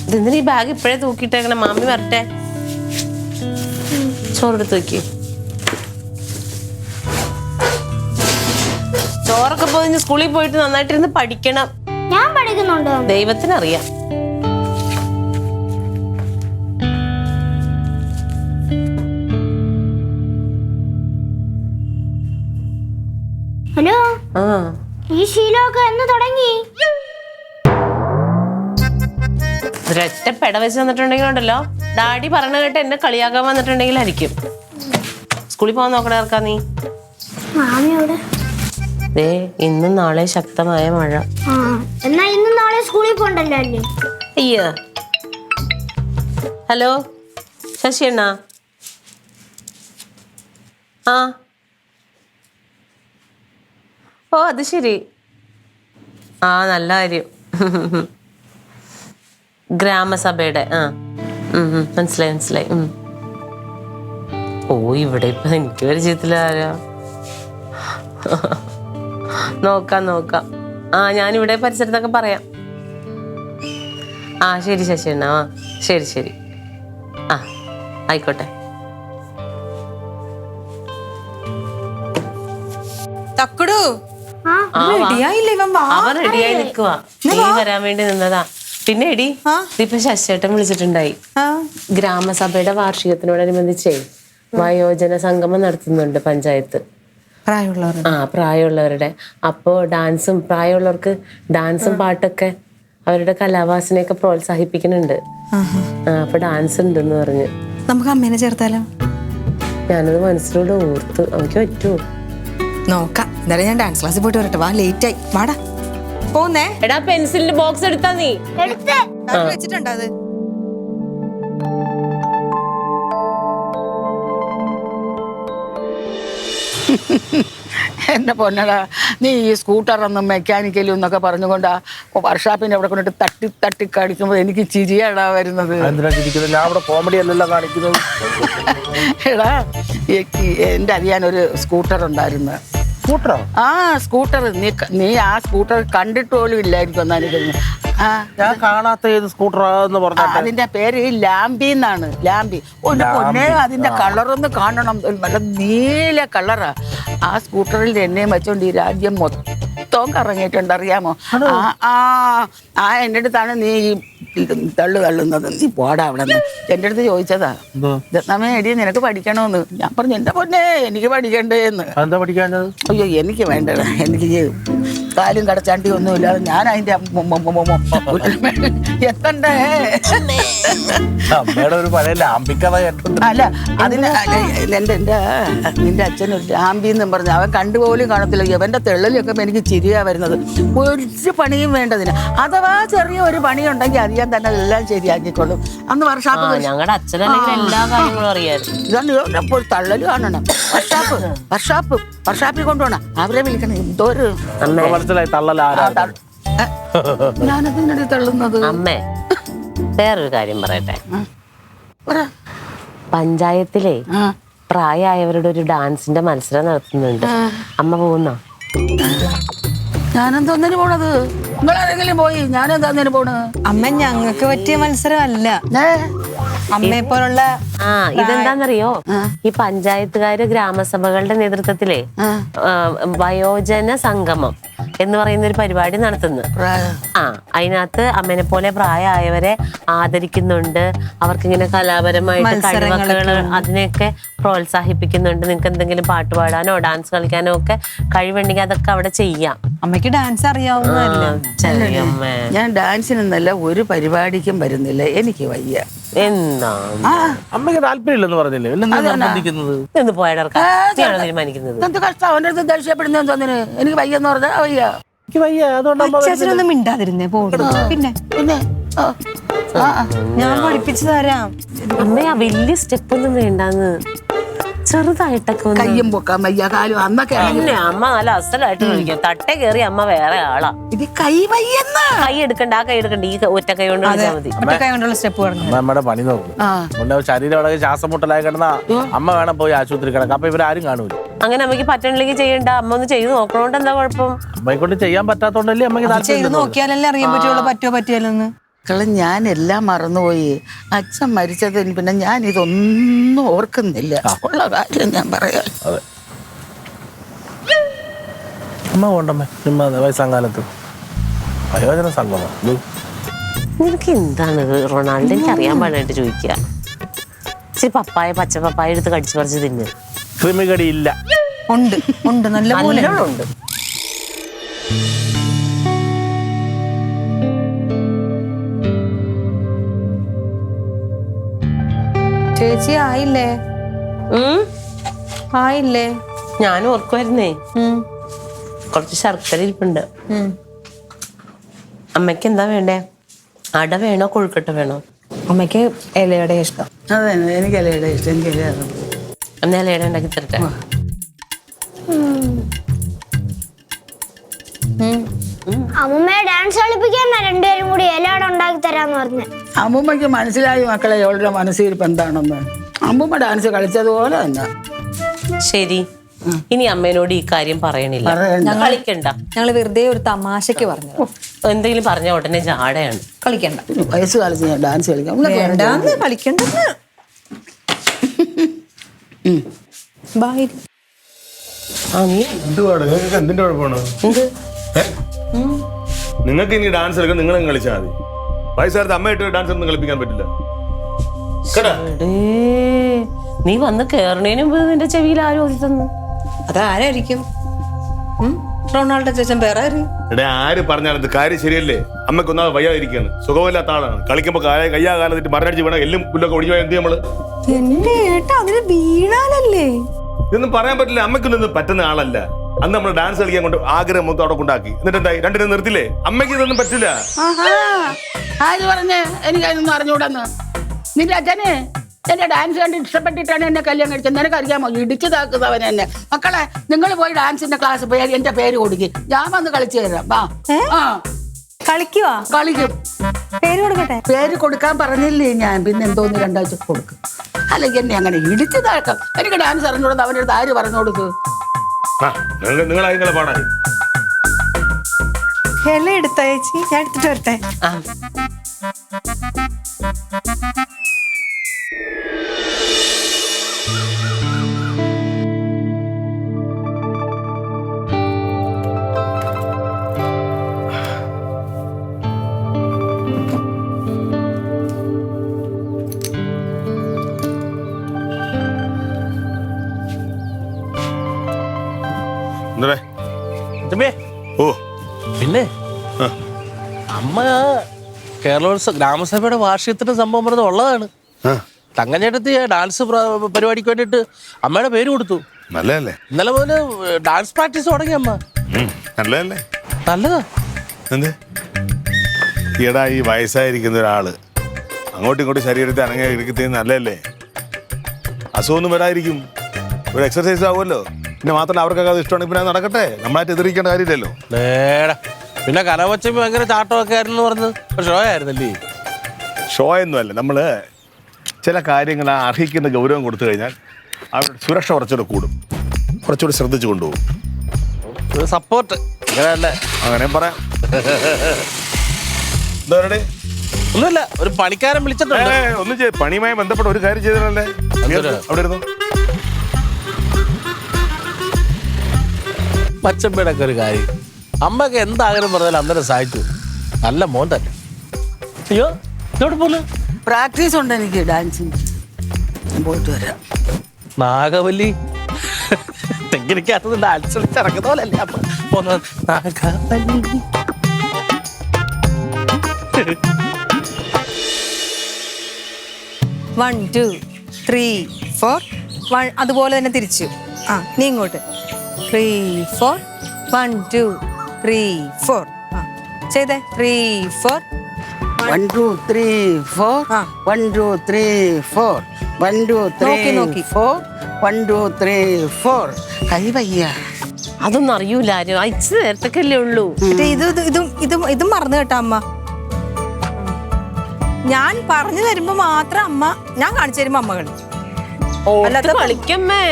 ഇതെന്തിനാ ഈ ബാഗ് ഇപ്പോഴേ തൂക്കിയിട്ടേക്കണേ? മാമി വരട്ടെ. ചോറെടുത്ത് വെക്ക്. ചോറൊക്കെ പോയി സ്കൂളിൽ പോയിട്ട് നന്നായിട്ടിരുന്ന് പഠിക്കണം. ഞാൻ പഠിക്കുന്നുണ്ട്. ദൈവത്തിനറിയാം. ഹലോ, ആ ഈ ശീലമൊക്കെ എന്ന് തുടങ്ങി? ഒരൊറ്റ പെട വെച്ച് വന്നിട്ടുണ്ടെങ്കിലുണ്ടല്ലോ, ഡാഡി പറഞ്ഞ കേട്ട് എന്നെ കളിയാക്കാൻ വന്നിട്ടുണ്ടെങ്കിലായിരിക്കും. സ്കൂളിൽ പോകാൻ നോക്കണേ ഇറക്കാ നീ. മാമിയോട് ദേ ഇന്നും നാളെ ശക്തമായ മഴ. എന്നാ ഇന്നും നാളെ സ്കൂളിൽ പോണ്ടല്ലോ അല്ലേ? അയ്യോ. ഹലോ ശശി അണ്ണാ. ആ ഓ അത് ശരി. ആ നല്ല കാര്യം. ഗ്രാമസഭയുടെ മനസ്സിലായി മനസ്സിലായി. ഓ ഇവിടെ ഇപ്പൊ എനിക്ക് പരിചയത്തില്ല ആരാ. നോക്കാം നോക്കാം. ആ ഞാനിവിടെ പരിസരത്തൊക്കെ പറയാം. ആ ശരി ശശി അണ്ണാ. ആ ശരി ശരി. ആ ആയിക്കോട്ടെ. തക്കുടു അവൻ റെഡിയായി നിൽക്കുവാ. നീ വരാൻ വേണ്ടി നിന്നതാ. പിന്നെ എടി ഇപ്പൊ ശശിയേട്ടൻ വിളിച്ചിട്ടുണ്ടായി. ഗ്രാമസഭയുടെ വാർഷികത്തിനോടനുബന്ധിച്ചേ വയോജന സംഗമം നടത്തുന്നുണ്ട് പഞ്ചായത്ത്. പ്രായമുള്ളവരുടെ. അപ്പോ ഡാൻസും, പ്രായമുള്ളവർക്ക് ഡാൻസും പാട്ടൊക്കെ അവരുടെ കലാവാസനയൊക്കെ പ്രോത്സാഹിപ്പിക്കുന്നുണ്ട്. അപ്പൊ ഡാൻസ് ഉണ്ടെന്ന് പറഞ്ഞ്. നമുക്ക് അമ്മേനെ ചേർത്താലോ? ഞാനത് മനസ്സിലൂടെ ഓർത്തു. നമുക്ക് പറ്റുമോ നോക്കാം. എന്തായാലും ഞാൻ ഡാൻസ് ക്ലാസ്സിൽ പോയിട്ട് വരട്ടെ. വാ, ലേറ്റ് ആയി. വാടാ പോന്നേ. എടാ പെൻസിലിന്റെ ബോക്സ് എടുത്താ നീ വെച്ചിട്ടുണ്ടോ അത്? എന്നെ പൊന്നടാ, നീ ഈ സ്കൂട്ടറൊന്നും മെക്കാനിക്കലും എന്നൊക്കെ പറഞ്ഞുകൊണ്ടാ വർക്ക്ഷോപ്പിന്റെ അവിടെ കൊണ്ടിട്ട് തട്ടി തട്ടി കാണിക്കുമ്പോൾ എനിക്ക് ചിരിയാടാ വരുന്നത്. കോമഡി അല്ലല്ലോ കാണിക്കുന്നത്. എടാ എൻ്റെ അറിയാനൊരു സ്കൂട്ടർ ഉണ്ടായിരുന്നു. സ്കൂട്ടറോ? ആ സ്കൂട്ടർ. നീ ആ സ്കൂട്ടർ കണ്ടിട്ട് പോലും ഇല്ലായിരിക്കും എന്നാലും. ഞാൻ കാണാത്ത ഏത് സ്കൂട്ടറാന്ന് പറഞ്ഞ അതിന്റെ പേര് ലാംബി എന്നാണ്. ലാംബി. ഒരു പൊന്നെ, അതിന്റെ കളറൊന്ന് കാണണം. നല്ല നീല കളറാ. ആ സ്കൂട്ടറിൽ എന്നെയും വെച്ചോണ്ട് ഈ രാജ്യം മൊത്തം കറങ്ങിയിട്ടുണ്ട്, അറിയാമോ? എൻ്റെ അടുത്താണ് നീ ഈ തള്ളുന്നത്. നീ പോടാ അവിടെ നിന്ന്. എൻ്റെ അടുത്ത് ചോദിച്ചതാ, രത്നമ്മേ എടി നിനക്ക് പഠിക്കണോന്ന്. ഞാൻ പറഞ്ഞു എന്റെ പൊന്നെ എനിക്ക് പഠിക്കണ്ടേന്ന്. എന്താ പഠിക്കാഞ്ഞത്? അയ്യോ എനിക്ക് വേണ്ടത്, എനിക്ക് കാലും കടച്ചാണ്ടി ഒന്നുമില്ലാതെ ഞാൻ അതിന്റെ എത്തണ്ടേ. അമ്മയുടെ ഒരു പഴയ ലാമ്പിക്കഥ കേട്ടിട്ടുണ്ട്. അല്ല അതിന് നിന്റെ അച്ഛനൊരു ലാമ്പി എന്നും പറഞ്ഞു. അവൻ കണ്ടുപോലും കാണത്തില്ല. ഇവന്റെ തെള്ളലൊക്കെ എനിക്ക് ചിരിയാ വരുന്നത്. ഒരു പണിയും വേണ്ടതിന്. അഥവാ ചെറിയ ഒരു പണിയുണ്ടെങ്കിൽ അറിയാൻ തന്നെ എല്ലാം ശരിയാക്കിക്കൊള്ളും. അന്ന് വർഷാപ്പ് ഞങ്ങളുടെ അച്ഛനല്ലെങ്കിൽ എല്ലാ കാര്യങ്ങളും അറിയായിരുന്നു. ഇതാണ് തള്ളല് കാണണം. വർഷാപ്പിൽ കൊണ്ടുപോകണം. അവരെ വിളിക്കണം. എന്തോ ഒരു മനസ്സിലായി തള്ളലാരാ. ഞാനതിനടി തള്ളുന്നത്. അമ്മേ വേറൊരു കാര്യം പറയട്ടെ. പഞ്ചായത്തിലെ പ്രായമായവരുടെ ഒരു ഡാൻസിന്റെ മത്സരം നടത്തുന്നുണ്ട്. അമ്മ പോകുന്നോ? ഞാനെന്തോന്നിന് പോണത്? നിങ്ങളാരെങ്കിലും പോയി. ഞാനെന്താ പോണ്? അമ്മ ഞങ്ങൾക്ക് പറ്റിയ മത്സരമല്ല. അമ്മയെ പോലുള്ള ഇതെന്താന്നറിയോ? ഈ പഞ്ചായത്തുകാര് ഗ്രാമസഭകളുടെ നേതൃത്വത്തിലെ വയോജന സംഗമം എന്ന് പറയുന്ന ഒരു പരിപാടി നടത്തുന്നു. അതിനകത്ത് അമ്മേനെ പോലെ പ്രായമായവരെ ആദരിക്കുന്നുണ്ട്. അവർക്കിങ്ങനെ കലാപരമായിട്ട് കഴിവുകൾ അതിനെയൊക്കെ പ്രോത്സാഹിപ്പിക്കുന്നുണ്ട്. നിങ്ങൾക്ക് എന്തെങ്കിലും പാട്ട് പാടാനോ ഡാൻസ് കളിക്കാനോ ഒക്കെ കഴിവുണ്ടെങ്കിൽ അതൊക്കെ അവിടെ ചെയ്യാം. അമ്മയ്ക്ക് ഡാൻസ് അറിയാവുന്നതല്ലേ? ഞാൻ ഡാൻസിനൊന്നല്ല ഒരു പരിപാടിക്കും വരുന്നില്ല. എനിക്ക് വയ്യ. എന്താ അമ്മയ്ക്ക് താല്പര്യമില്ലെന്ന് പറഞ്ഞില്ലേ? എന്ത് പോയാടാ തീരുമാനിക്കുന്നത്? എന്ത് കഷ്ടം. അവൻ്റെ അടുത്ത് ദേഷ്യപ്പെടുന്ന തോന്നിന്. എനിക്ക് വയ്യെന്ന് പറഞ്ഞാ വയ്യ. എനിക്ക് വയ്യ. അച്ഛനൊന്നും മിണ്ടാതിരുന്നേ പോടും. പിന്നെ ഞാൻ പഠിപ്പിച്ചു തരാം. അമ്മ ആ വലിയ സ്റ്റെപ്പ് ഒന്നും വേണ്ടാന്ന്, ചെറുതായിട്ടൊക്കെ കയ്യും പൊക്കാൻ വയ്യ, കാലും. അന്നൊക്കെ അമ്മ നല്ല അസലായിട്ട് കളിക്കും. തട്ടേ കയറി അമ്മ വേറെ ആളാ. ഇത് കൈ വയ്യെന്ന. കൈ എടുക്കണ്ട, ആ കൈ എടുക്കണ്ട. ഈ ഒറ്റ കൈ കൊണ്ട് കളിച്ചാൽ മതി. ഒറ്റ കൈ കൊണ്ടുള്ള സ്റ്റെപ്പ് പറഞ്ഞു. അമ്മയുടെ പണി നോക്കും. ശരീരം വളരെ ശ്വാസം മുട്ടലായി കിടന്ന അമ്മ വേണം പോയി ആശുപത്രി കിടക്കാം. അപ്പൊ ഇവരാരും കാണൂല. അങ്ങനെ അമ്മയ്ക്ക് പറ്റണില്ലെങ്കിൽ ചെയ്യണ്ട. അമ്മ ഒന്ന് ചെയ്ത് നോക്കണോണ്ട് എന്താ കുഴപ്പം? അമ്മയെ കൊണ്ട് ചെയ്യാൻ പറ്റാത്തോണ്ടല്ലേ അമ്മയ്ക്ക് ചെയ്ത് നോക്കിയാലല്ലേ അറിയാൻ പറ്റുള്ളൂ പറ്റുമോ പറ്റിയാലെന്ന്. മക്കളെ ഞാൻ എല്ലാം മറന്നുപോയി. അച്ഛൻ മരിച്ചതിന് പിന്നെ ഞാൻ ഇതൊന്നും ഓർക്കുന്നില്ല. ഉള്ള കാര്യം ഞാൻ പറയാം. അതെ അമ്മ കൊണ്ടമ്മേ ചുമ്മാ വയസ്സാങ്കാലത്ത് വയോജന സംഗമം. നിനക്ക് എന്താണ് റൊണാൾഡോ? എനിക്ക് അറിയാൻ പാടായിട്ട് ചോദിക്കുക. ഇച്ചിരി പപ്പായ പച്ച പപ്പായ എടുത്ത് കടിച്ചു പറിച്ച് തിന്ന്. ക്രിമികടി ഇല്ല. ഉണ്ട് ഉണ്ട് നല്ല പോലെ ഉണ്ട്. ചേച്ചി ആയില്ലേ? ആയില്ലേ? ഞാൻ ഓർക്കുമായിരുന്നേ, കുറച്ച് ശർക്കര ഇരിപ്പുണ്ട്. അമ്മയ്ക്ക് എന്താ വേണ്ടേ? അട വേണോ കൊഴുക്കട്ട വേണോ? അമ്മയ്ക്ക് ഇലയുടെ ഇഷ്ടം. അതെ എനിക്ക് ഇലയുടെ ഇഷ്ടം. എനിക്ക് ഇലയാണ്. എന്നാ ഇലയുടെ ഉണ്ടാക്കി തരട്ടെ. അമ്മമ്മയെ ഡാൻസ് കളിപ്പിക്കാൻ രണ്ടുപേരും കൂടി ഇലയോടെ ഉണ്ടാക്കി തരാന്ന് പറഞ്ഞു. അമ്മൂമ്മയ്ക്ക് മനസ്സിലായി മക്കളെ അവളുടെ മനസ്സിരിപ്പ് എന്താണെന്ന്. അമ്മൂമ്മ ഡാൻസ് കളിച്ചതുപോലെ തന്നെ. ശരി, ഇനി അമ്മേനോട് ഈ കാര്യം പറയണില്ല. കളിക്കണ്ട. ഞങ്ങൾ വെറുതെ ഒരു തമാശക്ക് പറഞ്ഞു. എന്തെങ്കിലും പറഞ്ഞ ഉടനെ ജാടയാണ്. കളിക്കണ്ട. വയസ്സ് കാലത്ത് ഞാൻ ഡാൻസ് കളിക്കാം. വേണ്ടാന്ന് കളിക്കണ്ടെന്ന്. ബായ്. എന്തുവാണ് നിങ്ങൾക്ക് എന്തിന്റെ കുഴപ്പമാണ്? നിങ്ങൾക്ക് ഇനി ഡാൻസ് കളിക്കാൻ നിങ്ങൾ കളിച്ചാൽ മതി. വയസ്സാലത്ത് അമ്മയായിട്ട് ഡാൻസ് ഒന്നും കളിപ്പിക്കാൻ പറ്റില്ല കേട്ടാ. നീ വന്ന് കേറണേന് മുമ്പ് നിന്റെ ചെവിയിൽ ആരും ഓതി തന്നു. അതാരായിരിക്കും? റൊണാൾഡോ ചേച്ചൻ വേറെ ആര്? എടേ ആര് പറഞ്ഞാലും ഇത് കാര്യം ശരിയല്ലേ? അമ്മയ്ക്ക് ഒന്നാമത് വയ്യാതിരിക്കുകയാണ്, സുഖമില്ലാത്ത ആളാണ്. കളിക്കുമ്പോ കയ്യാ കാലത്തിട്ട് മരണടിച്ച് വീണ എല്ലും പുല്ലൊക്കെ ഒടിഞ്ഞു പോയാൽ എന്ത് നമ്മള്? എന്റെ ഏട്ടാ അതിന് വീണാലല്ലേ? ഇതൊന്നും പറയാൻ പറ്റില്ല. അമ്മയ്ക്കൊന്നും പറ്റുന്ന ആളല്ല. അന്ന് നമ്മൾ ഡാൻസ് കളിക്കാൻ കൊണ്ട് ആഗ്രഹം മൊത്തം അവിടെ കൊണ്ടാക്കി. എന്നിട്ട് എന്തായി? രണ്ടിനും നിർത്തില്ലേ? അമ്മയ്ക്ക് ഇതൊന്നും പറ്റില്ല. ആര് പറഞ്ഞേ എനിക്കതൊന്നും അറിഞ്ഞൂടെന്ന്? നിന്റെ അച്ഛനെ എന്റെ ഡാൻസ് കണ്ട് ഇഷ്ടപ്പെട്ടിട്ടാണ് എന്നെ കല്യാണം കഴിച്ചത്. നിനക്കറിയാമോ? ഇടിച്ചു താക്കുന്നവൻ എന്നെ. മക്കളെ നിങ്ങൾ പോയി ഡാൻസിന്റെ ക്ലാസ് പോയി എന്റെ പേര് കൊടുക്കും. ഞാൻ വന്ന് കളിച്ചു തരാം. വാ. കളിക്കുവാ? കളിക്കും. പേര് കൊടുക്കട്ടെ? പേര് കൊടുക്കാൻ പറഞ്ഞില്ലേ ഞാൻ? പിന്നെ എന്തോന്ന് 2 ആഴ്ച കൊടുക്കും. അല്ലെങ്കിൽ എന്നെ അങ്ങനെ ഇടിച്ചു താക്കാം. എനിക്ക് ഡാൻസ് അറിഞ്ഞൂടെന്ന് അവൻ്റെ അടുത്ത് ആര് പറഞ്ഞു കൊടുത്തു? നിങ്ങളെ പാടാൻ ഇല എടുത്ത ചേച്ചി? ഞാൻ എടുത്തിട്ട് വരട്ടെ. ഓ പിന്നെ അമ്മ കേരളോത്സവ ഗ്രാമസഭയുടെ വാർഷികത്തിന്റെ സംഭവം പറഞ്ഞത് ഉള്ളതാണ്. തങ്കഞ്ഞേട്ടത്തി ഡാൻസ് പരിപാടിക്ക് വേണ്ടിട്ട് അമ്മയുടെ പേര് കൊടുത്തു. നല്ലതല്ലേ? ഇന്നലെ മുതല് ഡാൻസ് പ്രാക്ടീസ് തുടങ്ങി അമ്മ. നല്ലതല്ലേ? നല്ലതാ. എന്ത് ഈടാ ഈ വയസ്സായിരിക്കുന്ന ഒരാള് അങ്ങോട്ടും ഇങ്ങോട്ടും ശരീരത്തെ അനങ്ങി ഇരിക്കത്തേ നല്ലതല്ലേ? അസുഖമൊന്നും വരാതിരിക്കും. ഒരു എക്സർസൈസ് ആവുമല്ലോ. പിന്നെ മാത്രമല്ല അവർക്കൊക്കെ അത് ഇഷ്ടമാണെങ്കിൽ പിന്നെ നടക്കട്ടെ. നമ്മളായിട്ട് എതിരിക്കേണ്ട കാര്യമില്ലല്ലോ. പിന്നെ കലവച്ചപ്പോ ഭയങ്കര ചാട്ടമൊക്കെ ആയിരുന്നു പറഞ്ഞത് ഷോ ആയിരുന്നല്ലേ? ഷോ ഒന്നുമല്ല. നമ്മൾ ചില കാര്യങ്ങൾ അർഹിക്കുന്ന ഗൗരവം കൊടുത്തു കഴിഞ്ഞാൽ അവരുടെ സുരക്ഷ കുറച്ചുകൂടെ കൂടും, കുറച്ചുകൂടി ശ്രദ്ധിച്ചു കൊണ്ടുപോകും. സപ്പോർട്ട് അങ്ങനെയല്ലേ? അങ്ങനെ പറയാം. എന്താ പറയണേ? ഒന്നുമില്ല, ഒരു പണിക്കാരൻ വിളിച്ചിട്ടുണ്ട്. ഒന്നും പണിയുമായി ബന്ധപ്പെട്ട ഒരു കാര്യം ചെയ്തല്ലേ? അവിടെ ഇരുന്നു. പച്ചമ്പേടൊക്കെ ഒരു കാര്യം. അമ്മക്ക് എന്താഗ്രഹം പറഞ്ഞാലും അന്നേരം സഹായിച്ചു. നല്ല മോൻ തന്നെ. അയ്യോ ഇതോടെ പോലെ പ്രാക്ടീസ് ഉണ്ട് എനിക്ക് ഡാൻസിന്. പോയിട്ട് വരാം. നാഗവല്ലി തെങ്ങിനിക്കകത്ത് ഡാൻസ് കളിച്ചിറങ്ങുന്ന പോലല്ലേ അമ്മ പോന്നത്? നാഗവല്ലി 1 2 3 4 അതുപോലെ തന്നെ തിരിച്ചു. നീ ഇങ്ങോട്ട് 3 4 1 2 3 4 ചെയ്തേ. 3 4 1 2 3 4 1 2 3 4 1 2 3 4 1 2 3 4 കൈ വയ്യ. അതൊന്നും അറിയൂല ആരും. അയച്ചു നേരത്തൊക്കെ ഉള്ളൂ. ഇതും മറന്നു കേട്ടാ അമ്മ. ഞാൻ പറഞ്ഞു തരുമ്പോ മാത്രം അമ്മ, ഞാൻ കാണിച്ചു തരുമ്പോ അമ്മ കളിക്കും. കളിക്കമ്മേ.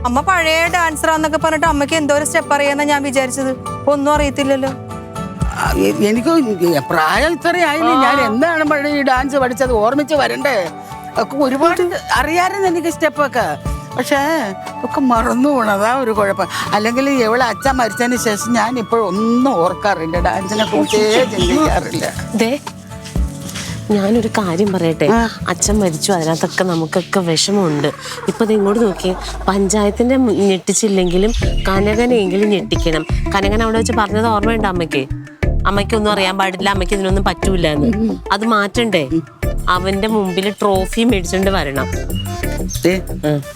അമ്മ പഴയ ഡാൻസറാന്നൊക്കെ പറഞ്ഞിട്ട് അമ്മയ്ക്ക് എന്തോ ഒരു സ്റ്റെപ്പ് അറിയാന്നാ ഞാൻ വിചാരിച്ചത്. ഒന്നും അറിയത്തില്ലല്ലോ. എനിക്ക് പ്രായം ഇത്രയായില്ലേ, ഞാൻ എന്താണ് ഈ ഡാൻസ് പഠിച്ചത് ഓർമ്മിച്ച് വരണ്ടേ? ഒക്കെ ഒരുപാട് അറിയാമായിരുന്നു എനിക്ക് സ്റ്റെപ്പൊക്കെ, പക്ഷേ ഒക്കെ മറന്നു പോകണം, അതാ ഒരു കുഴപ്പം. അല്ലെങ്കിൽ എവിടെ അച്ഛൻ മരിച്ചതിന് ശേഷം ഞാൻ ഇപ്പോഴൊന്നും ഓർക്കാറില്ല, ഡാൻസിനെ കുറിച്ചേ ചിന്തിക്കാറില്ല. ഞാനൊരു കാര്യം പറയട്ടെ, അച്ഛൻ മരിച്ചു, അതിനകത്തൊക്കെ നമുക്കൊക്കെ വിഷമമുണ്ട്. ഇപ്പൊ ഇത് ഇങ്ങോട്ട് നോക്കി, പഞ്ചായത്തിന്റെ ഞെട്ടിച്ചില്ലെങ്കിലും കനകനെങ്കിലും ഞെട്ടിക്കണം. കനകൻ അവിടെ വെച്ച് പറഞ്ഞത് ഓർമ്മയുണ്ട് അമ്മയ്ക്കൊന്നും അറിയാൻ പാടില്ല, അമ്മയ്ക്ക് ഇതിനൊന്നും പറ്റൂല എന്ന്. അത് മാറ്റണ്ടേ? അവന്റെ മുമ്പിൽ ട്രോഫി മേടിച്ചോണ്ട് വരണം.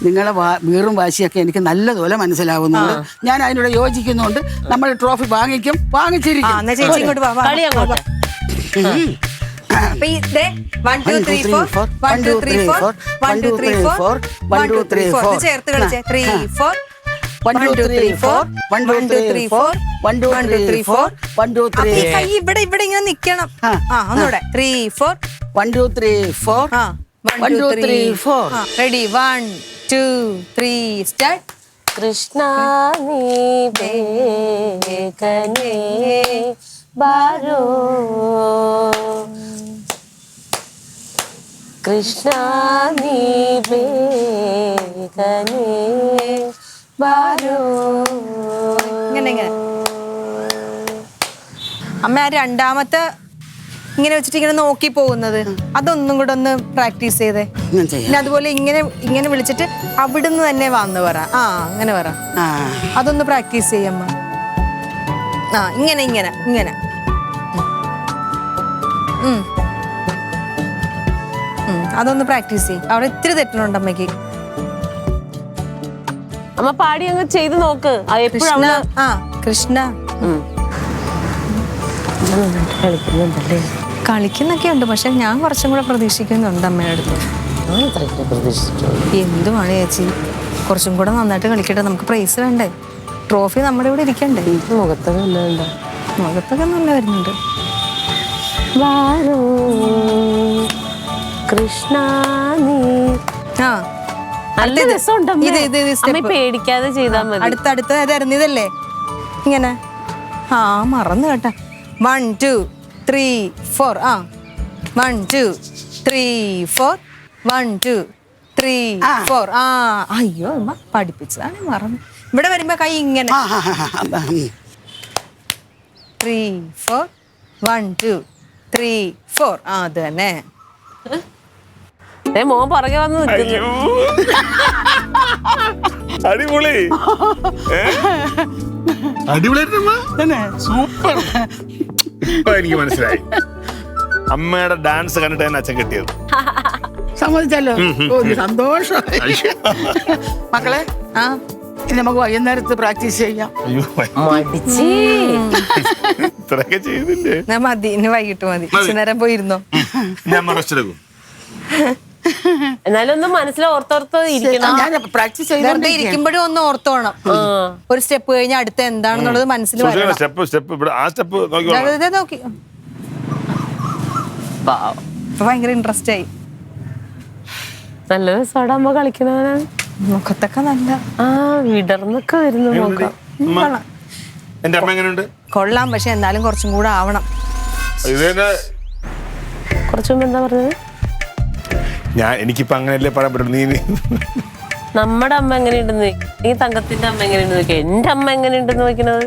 നിങ്ങളെ വീറും വാശിയൊക്കെ എനിക്ക് നല്ലതുപോലെ മനസ്സിലാവുന്നുണ്ട്. ഞാൻ അതിനോട് യോജിക്കുന്നുണ്ട്. നമ്മൾ ട്രോഫി വാങ്ങിച്ചിരിക്കും. കളി അങ്ങോട്ട്. അപ്പൊ ഈ 1 2 3 4 1 2 3 4 1 2 3 4 1 2 3 4 ചേർത്ത് കളിച്ചേ. 3 4 1 2 3 4 1 2 3 4 1 2 3 4 1 2 3. കൈ ഇവിടെ ഇങ്ങനെ നിക്കണം. ഒന്നുകൂടെ 3 4 1 2 3 4 1 2 3 4. Ready 1 2 3 start. കൃഷ്ണ നീ വേഗനേ ബാരോ, കൃഷ്ണ നീ വേഗനേ ബാരോ. ഇങ്ങനെ അമ്മ ആ രണ്ടാമത്തെ ഇങ്ങനെ വെച്ചിട്ട് ഇങ്ങനെ നോക്കി പോകുന്നത് അതൊന്നും കൂടെ ഒന്ന് പ്രാക്ടീസ് ചെയ്തേ. പിന്നെ അതുപോലെ ഇങ്ങനെ വിളിച്ചിട്ട് അവിടുന്ന് തന്നെ വന്ന് പറ. അങ്ങനെ പറ. അതൊന്ന് പ്രാക്ടീസ് ചെയ്യമ്മ. ഇങ്ങനെ അതൊന്ന് പ്രാക്ടീസ് ചെയ്യും. അവിടെ ഇത്തിരി തെറ്റുന്നുണ്ട് അമ്മയ്ക്ക്. അമ്മ പാടി അങ്ങ് ചെയ്ത് നോക്ക്. കൃഷ്ണ കളിക്കുന്നുണ്ടല്ലേ? കളിക്കുന്നൊക്കെ ഉണ്ട്, പക്ഷെ ഞാൻ കുറച്ചും കൂടെ പ്രതീക്ഷിക്കുന്നുണ്ട് അമ്മയുടെ അടുത്ത്. എന്തുമാണ് ചേച്ചി, കുറച്ചും കൂടെ നന്നായിട്ട് കളിക്കട്ടെ. നമുക്ക് പ്രൈസ് വേണ്ടേ? ട്രോഫി നമ്മുടെ ഇവിടെ ഇരിക്കണ്ടേ? മുഖത്തൊക്കെ നല്ല വരുന്നുണ്ട്. കൃഷ്ണ നീ നല്ല രസമുണ്ട്. പേടിക്കാതെ ചെയ്താൽ മതി. അടുത്ത ഇതല്ലേ ഇങ്ങനെ. മറന്നു കേട്ടാ. 1 2 3 4 1 2 3 4 1 2 3 4. അയ്യോ അമ്മ പഠിപ്പിച്ചതാണ്, മറന്നു. ഇവിടെ വരുമ്പോ കൈ ഇങ്ങനെ 3 4 1 2 3 4. അത് തന്നെ. മോൻ പുറകെ വന്ന് നിൽക്കുന്നു. അടിപൊളി, സൂപ്പർ. ഇപ്പൊ എനിക്ക് മനസ്സിലായി അമ്മയുടെ ഡാൻസ് കണ്ടിട്ട് തന്നെ അച്ഛൻ കിട്ടിയത്. സമ്മതിച്ചല്ലോ, സന്തോഷം. മക്കളെ നമുക്ക് വൈകുന്നേരത്ത് പ്രാക്ടീസ് ചെയ്യാം. ഇത്രയൊക്കെ ചെയ്തില്ലേ? മതി, ഇനി വൈകിട്ട് മതി. നേരം പോയിരുന്നോ? ഞാൻ മറച്ചെടുക്കും. എന്നാലും ഒന്ന് മനസ്സിൽ ഓർത്തോർത്ത് ഇരിക്കണം. പ്രാക്ടീസ് വെറുതെ ഇരിക്കുമ്പോഴും ഒന്ന് ഓർത്തോണം. ഒരു സ്റ്റെപ്പ് കഴിഞ്ഞാൽ അടുത്ത എന്താണെന്നുള്ളത് മനസ്സിൽ വരണം. നോക്കി ഭയങ്കര ഇൻട്രസ്റ്റ് ആയി. നല്ല രസമാണ് അമ്മ കളിക്കുന്നവനാണ്. മുഖത്തൊക്കെ നല്ല വിടർന്നൊക്കെ വരുന്നു മുഖം. എന്റെ അമ്മ എങ്ങനെയുണ്ട്? കൊള്ളാം, പക്ഷെ എന്നാലും കുറച്ചും കൂടെ ആവണം. കുറച്ചു മുമ്പ് എന്താ പറഞ്ഞത്? എനിക്കിപ്പോ അങ്ങനെയല്ലേ പറയാൻ പറ്റുള്ളൂ. നീ നമ്മുടെ അമ്മ എങ്ങനെയുണ്ടെന്ന്, നീ തങ്കത്തിന്റെ അമ്മ എങ്ങനെയുണ്ടെന്ന് നോക്കിയ എന്റെ അമ്മ എങ്ങനെയുണ്ടെന്ന് നോക്കുന്നത്.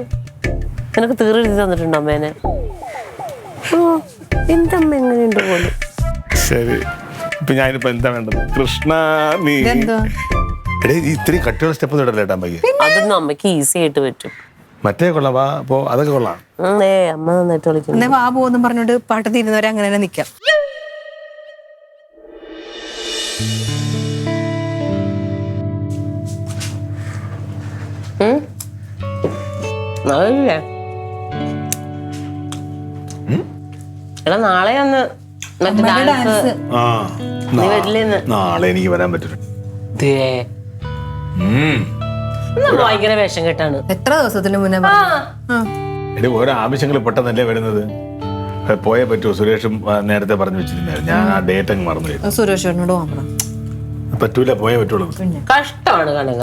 നിനക്ക് തീരെഴുതി തന്നിട്ടുണ്ടോ അമ്മേനെ? എന്റെ അമ്മ എങ്ങനെയുണ്ട് പോലും. ശരി, ഇപ്പൊ ഞാനിപ്പോ എന്താ വേണ്ടത്? കൃഷ്ണ നീ ഇത്രയും കട്ടിയുള്ള സ്റ്റെപ്പ് ഇടല്ലേട്ടാ അമ്മയ്ക്ക്. അതൊന്നും അമ്മയ്ക്ക് ഈസി ആയിട്ട് പറ്റും. മറ്റേ കൊള്ളാം, വാ പോ, അതൊക്കെ കൊള്ളാം. അമ്മ നന്നായിട്ട് കളിക്കുന്നു. വാ പോന്നും പറഞ്ഞോണ്ട് പാട്ട് തീരുന്നവരെ അങ്ങനെ തന്നെ നിക്കാം. എടാ നാളെ ഒന്ന് മറ്റേ ഡാൻസ് നാളെ എനിക്ക് വരാൻ പറ്റില്ല. ഭയങ്കര വേഷം കെട്ടാണ്. എത്ര ദിവസത്തിന് മുന്നേ ഓരോ ആവശ്യങ്ങൾ പെട്ടെന്നല്ലേ വരുന്നത്. പോയേ പറ്റുമോ? സുരേഷും നേരത്തെ പറഞ്ഞു വെച്ചിരുന്നായിരുന്നു. ഞാൻ ആ ഡേറ്റ് അങ്ങ് മറന്നു. സുരേഷോട് പോകണം. പറ്റൂല, പോയേ പറ്റുള്ളൂ. കഷ്ടമാണ് കണക.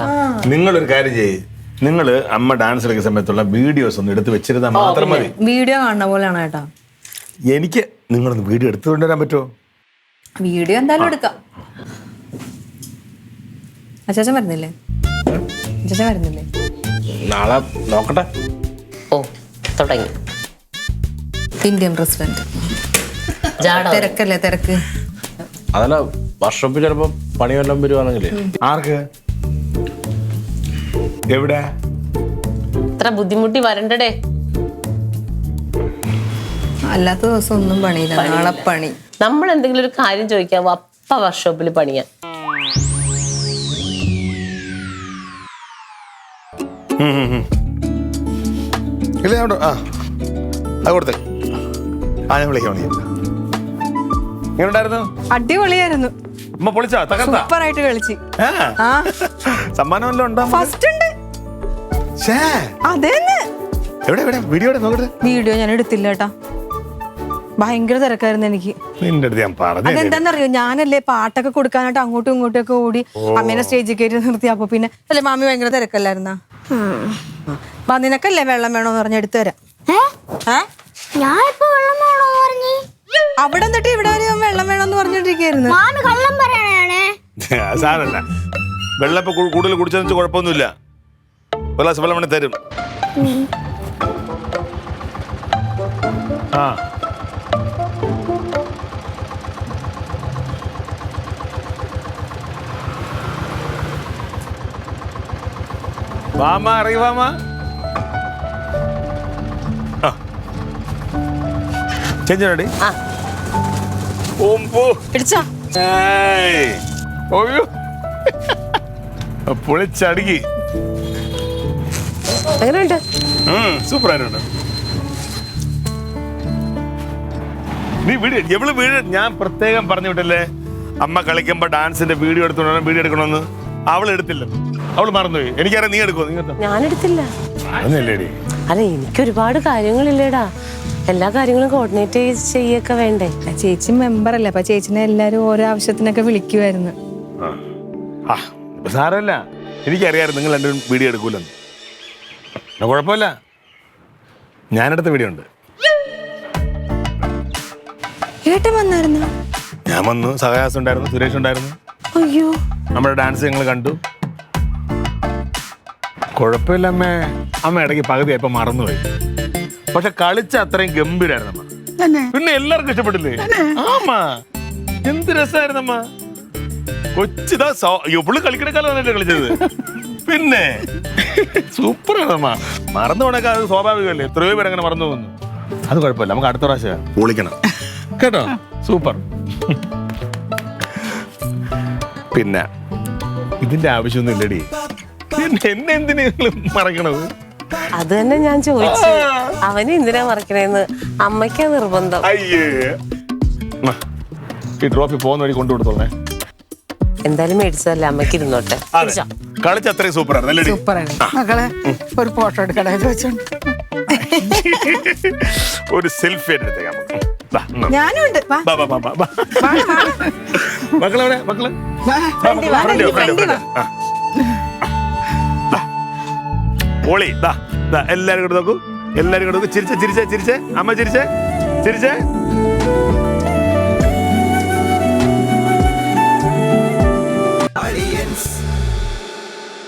നിങ്ങളൊരു കാര്യം ചെയ്യ്, നിങ്ങൾ അമ്മ ഡാൻസ് കളിക്കുന്ന സമയത്തുള്ള വീഡിയോസ് ഒന്ന് എടുത്ത് വെച്ചിരുന്നാൽ മാത്രം മതി. വീഡിയോ കാണുന്ന പോലെയാണ് കേട്ടോ. എനിക്ക് നിങ്ങളൊന്ന് വീഡിയോ എടുത്തു കൊണ്ടുവരാൻ പറ്റുമോ? വീഡിയോ എന്തായാലും എടുക്കാം. അച്ചാച്ചൻ വരുന്നില്ലേ? അച്ചാച്ചൻ വരുന്നില്ലേ? നാളെ നോക്കട്ടെ. ഓ തുടങ്ങി ഇന്ത്യൻ പ്രസിഡന്റ്. തിരക്കല്ലേ തിരക്ക്. അതല്ല വർഷോപ്പിൽ ചിലപ്പോ പണി വല്ലതും വരുവാണെങ്കിലേ. ആർക്ക്? എവിടെ? ഇത്ര ബുദ്ധിമുട്ടി വരണ്ടേ? അല്ലാത്ത ദിവസം ഒന്നും പണിയില്ല, നാളെ പണി. നമ്മൾ എന്തെങ്കിലും ഒരു കാര്യം ചോദിക്കാവോ അപ്പ വർക്ക്ഷോപ്പിൽ പണിയാൻ. ഇല്ല അവിടെ അത് കൊടുത്തേ. ഞാൻ വിളിക്കാം. എങ്ങനെ ഉണ്ടായിരുന്നു? അടിപൊളിയായിരുന്നു. അമ്മ പൊളിച്ചാ തകർത്താ? സൂപ്പറായിട്ട് കളിച്ച്. സമ്മാനം വല്ലതും ഉണ്ടോ? ഫസ്റ്റ് ഉണ്ട്. അതേന്ന്. എവിടെ എവിടെ വീഡിയോ നോക്കട്ടെ. വീഡിയോ ഞാൻ എടുത്തില്ല കേട്ടാ, ഭയങ്കര തിരക്കായിരുന്നു എനിക്ക്. നിന്റെ അടുത്ത് ഞാൻ പറഞ്ഞു. അതെന്താന്നറിയോ, ഞാനല്ലേ പാട്ടൊക്കെ കൊടുക്കാനായിട്ട് അങ്ങോട്ടും ഇങ്ങോട്ടും ഒക്കെ ഓടി അമ്മേനെ സ്റ്റേജിൽ കയറ്റി നിർത്തി. അപ്പൊ പിന്നെ അല്ലേ മാമി ഭയങ്കര തിരക്കല്ലായിരുന്നാ? നിനക്കല്ലേ വെള്ളം വേണോന്ന് പറഞ്ഞ എടുത്തു തരാം. ഞാൻ ഇപ്പൊ വെള്ളം വേണോന്ന് പറഞ്ഞു. അവിടെ എന്നിട്ട് ഇവിടെ വരെ വെള്ളം വേണോന്ന് പറഞ്ഞോണ്ടിരിക്കായിരുന്നു. മാമി കള്ളം പറയണേ. സാരല്ല, വെള്ളം ഇപ്പൊ കൂടുതൽ കുടിച്ചെന്ന് വെച്ചാൽ കുഴപ്പമൊന്നുമില്ല. ഒരു ഗ്ലാസ് വെള്ളം വേണേ തരും. ആ വാമ ഇറങ്ങി വാമ. ചെഞ്ചോടി പിടിച്ചോ. പൊളിച്ചടുക്കി. എങ്ങനെയുണ്ട്? സൂപ്പർ ആയിട്ടുണ്ട്. നീ വീഡിയോ എവള് വീഡിയോ ഞാൻ പ്രത്യേകം പറഞ്ഞു വിട്ടല്ലേ അമ്മ കളിക്കുമ്പോ ഡാൻസിന്റെ വീഡിയോ എടുക്കണമെന്ന്. അവൾ എടുത്തില്ല, അവള് മറന്നുപോയി. എനിക്കറിയാം നീ എടുക്കുമോ? ഞാനെടുത്തില്ല. അല്ല എനിക്ക് ഒരുപാട് കാര്യങ്ങളില്ലേടാ, എല്ലാ കാര്യങ്ങളും കോർഡിനേറ്റ് ചെയ്യൊക്കെ വേണ്ടേ. ചേച്ചി മെമ്പർ അല്ലേ, അപ്പൊ ചേച്ചിനെ എല്ലാരും ഓരോ ആവശ്യത്തിനൊക്കെ വിളിക്കുമായിരുന്നു. സാരമല്ല, എനിക്കറിയാമായിരുന്നു നിങ്ങൾ രണ്ടും വീഡിയോ എടുക്കൂലെന്ന്. കുഴപ്പമില്ല, ഞാനെടുത്ത വീഡിയോ ഉണ്ട്. ഏട്ടൻ വന്നായിരുന്നു? ഞാൻ വന്നു, സഹയാസം ഉണ്ടായിരുന്നു, സുരേഷ് ഉണ്ടായിരുന്നു. അയ്യോ, നമ്മുടെ ഡാൻസ് ഞങ്ങൾ കണ്ടു. കുഴപ്പമില്ല അമ്മ. അമ്മ ഇടയ്ക്ക് പകുതി ഇപ്പൊ മറന്നുപോയി. പക്ഷെ കളിച്ച അത്രയും ഗംഭീരായിരുന്നു അമ്മ. പിന്നെ എല്ലാവർക്കും ഇഷ്ടപ്പെട്ടില്ലേ? ആമാ, എന്ത് രസമായിരുന്നമ്മ. കൊച്ചിതാ എപ്പോഴും കളിക്കണക്കാലം കളിച്ചത്. പിന്നെ സൂപ്പറാണമ്മ. മറന്നു പോണേക്കാ, അത് സ്വാഭാവികമല്ലേ. എത്രയോ പേര് അങ്ങനെ മറന്നു പോകുന്നു. അത് കുഴപ്പമില്ല, നമുക്ക് അടുത്ത പ്രാവശ്യം പൊളിക്കണം കേട്ടോ. സൂപ്പർ. പിന്നെ ഇതിന്റെ ആവശ്യമൊന്നും ഇല്ലടി. എന്നെ എന്തിനും മറക്കണത്? അത് തന്നെ ഞാൻ ചോദിച്ചു, അവന് എന്തിനാ മറക്കണേന്ന്. അമ്മയ്ക്കാ നിർബന്ധം. അയ്യേ, ഈ ട്രോഫി പോകുന്ന വഴി കൊണ്ടുകൊടുത്തോളേ. എന്തായാലും മേടിച്ചതല്ലേ, അമ്മയ്ക്ക് ഇരുന്നോട്ടെ. കളിച്ച അത്രയും സൂപ്പറാണ്. സൂപ്പറാണ്. മക്കളെ ഒരു ഫോട്ടോ എടുക്കണേ ചോദിച്ചോണ്ട്. ഒരു സെൽഫി എടുത്തേക്കാം. ഞാനും ഉണ്ട്. മക്കളെ മക്കള് ഓളി എല്ലാരും കൂടെ നോക്കൂ. എല്ലാരും കൂടെ നോക്കൂ. ചിരിച്ചേ ചിരിച്ചേ ചിരിച്ചേ. അമ്മ ചിരിച്ചേ ചിരിച്ചേ.